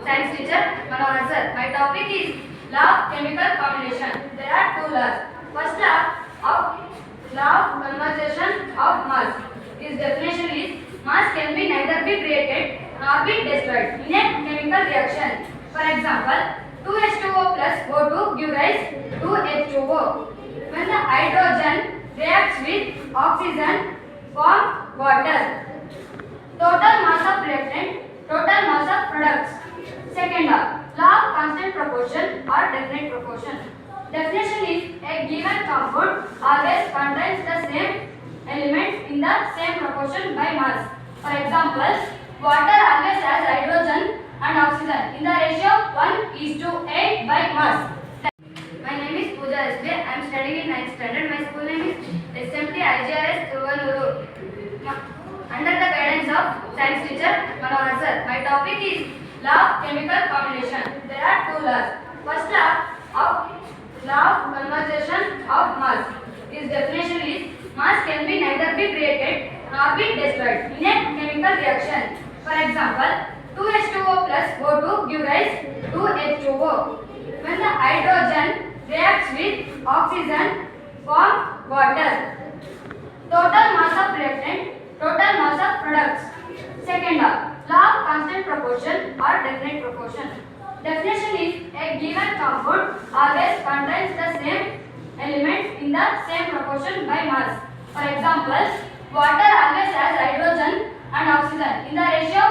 Science teacher Manohar sir. My topic is law of chemical combination. There are two laws. First law of conservation of mass. Its definition is mass can be neither be created nor be destroyed in a chemical reaction. For example, 2H2O plus O2 give rise to H2O. When the hydrogen reacts with oxygen, form water. Total mass of reactant, total mass of products. Second law of constant proportion or definite proportion. Definition is a given compound always contains the same element in the same proportion by mass. For example, water always has hydrogen and oxygen in the ratio 1:8 by mass. My name is Pooja SB. I am studying in 9th standard. My school name is SMT IGRS Thiruvanuru. Under the guidance of science teacher Manohar sir. My topic is law of chemical combination. There are two laws. First law of conservation of mass. Its definition is mass can be neither be created nor be destroyed in a chemical reaction. For example, 2H2O plus O2 give rise to H2O. When the hydrogen reacts with oxygen, form water. Total mass of reactant, total mass of products. Second law of constant proportion or definite proportion. Definition is a given compound always contains the same element in the same proportion by mass. For example, water always has hydrogen and oxygen in the ratio